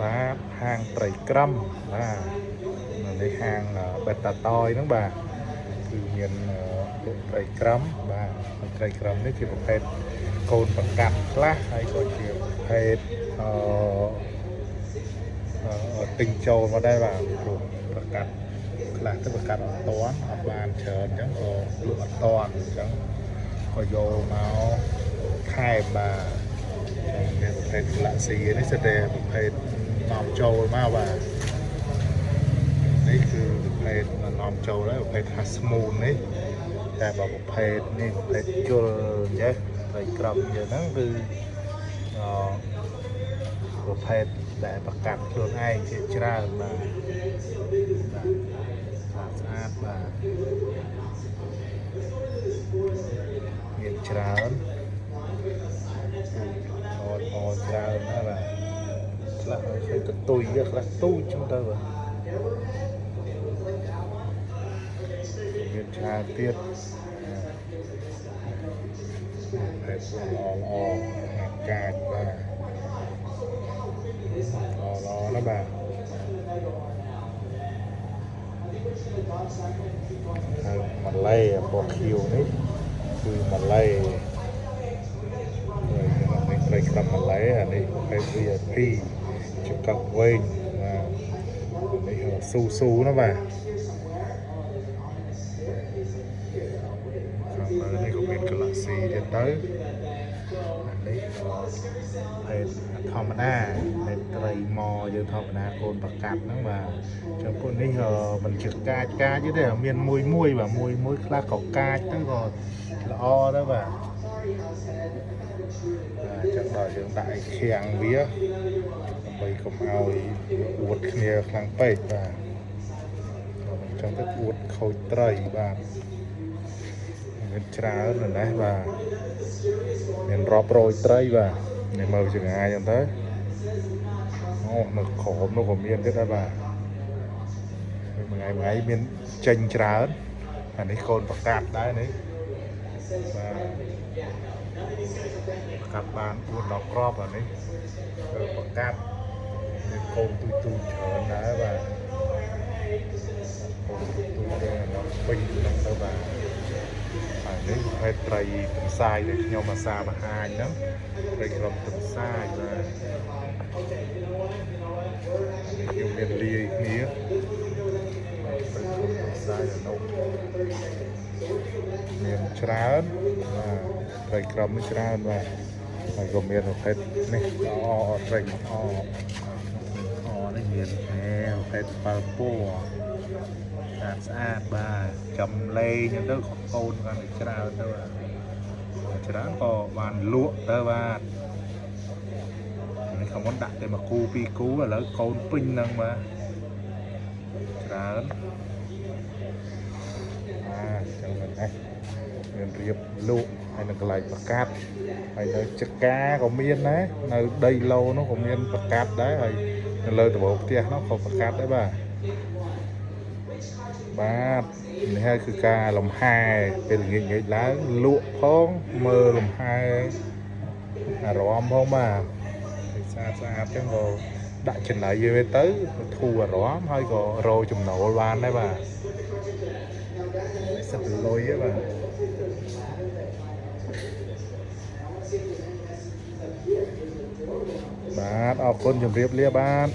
បាទហាងត្រីក្រំបាទនៅនេះហាងបេតាតយហ្នឹងបាទគឺមានលក់ត្រីក្រំបាទត្រីក្រំនេះជាប្រភេទកូនប្រកាត់ខ្លះហើយក៏ជាប្រភេទទិញចូលមកដែរបាទព្រោះប្រកាត់ខ្លះទៅប្រកាត់អត់តាន់អត់បានច្រើនអញ្ចឹងក៏លក់អត់តាន់អញ្ចឹងក៏យកមកថែមបាទមានប្រភេទក្លាក់ស៊ីនេះស្ទើរប្រភេទនាំចូលមកបាទនេះគឺប្រភេទនាំចូលហើយប្រភេទ Hasmoon នេះតែបើប្រភេទនេះប្រភេទជលអញ្ចឹងត្រីក្រំយើងហ្នឹងគឺប្រភេទដែលប្រកាសខ្លួនឯងជាច្រើនបាទស្អាតបាទមានច្រើនអត់ច្រើនណាបាទខ្លះឃើញទៅទុយខ្លះទូចចឹងទៅបាទមានច្រើនទៀតប្រភេទល្អកាចបាទល្អណាបាទហើយម៉ាឡេពណ៌ខៀវនេះគឺម៉ាឡេហើយត្រីក្រំម៉ាឡេអានេះប្រភេទ VIP ចង្កឹះវែងបាទនេះស៊ូណាបាទខាងលើនេះក៏មាន Galaxy ទៀតទៅអានេះភេទធម្មតាភេទត្រីម៉យើងធម្មតាកូនប្រកាត់ហ្នឹងបាទចំពោះនេះមិនជាកាចទេមានមួយបាទមួយខ្លះក៏កាចទៅក៏ល្អទៅបាទចឹងដល់យើងដាក់ឲ្យខាំងវាដើម្បីកុំឲ្យអួតគ្នាខ្លាំងពេកបាទចឹងទៅអួតខូចត្រីបាទមានច្រើនណាស់បាទមានរាប់រយត្រីបាទនេះមើលចង្អាយចឹងទៅអូនៅក្រោមនោះក៏មានទៀតដែរបាទមួយថ្ងៃមានចេញច្រើនអានេះកូនប្រកាត់ដែរនេះបាទប្រកាត់បាន4 10គ្រាប់អានេះគឺប្រកាត់មានកូនទូច្រើនដែរបាទកូនទូទៅពេញក្នុងទៅបាទហើយនេះប្រភេទត្រីទន្សាយដែលខ្ញុំអាសាបង្ហាញហ្នឹងត្រីក្រំទន្សាយបាទខ្ញុំមានលាយគ្នាត្រីក្រំទន្សាយនោះមានច្រើនបាទត្រីក្រំនេះច្រើនបាទហើយក៏មានប្រភេទនេះត្រីនេះមានប្រភេទប៉ាល់ពណ៌ស្អាតបាទចំលេងទៅកូនកាន់តែច្រើនទៅបាទច្រើនក៏បានលក់ទៅបាទនេះខំមិនដាក់តែមួយគូ2គូឥឡូវកូនពេញហ្នឹងបាទច្រើនចឹងហ្នឹងមានរៀបលក់ហើយនៅកន្លែងប្រកាត់ហើយនៅចកាក៏មានដែរនៅដីឡូនោះក៏មានប្រកាត់ដែរហើយនៅលើដំបូលផ្ទះនោះក៏ប្រកាត់ដែរបាទនេះហើយគឺការលំហែពេលល្ងាចឡើងលក់ផងមើលលំហែអារម្មណ៍ផងបាទស្អាតចឹងក៏ដាក់ចំណៃវាទៅធូរអារម្មណ៍ហើយក៏រកចំណូលបានដែរបាទសិតលុយហ្នឹងបាទអរគុណជម្រាបលាបាទ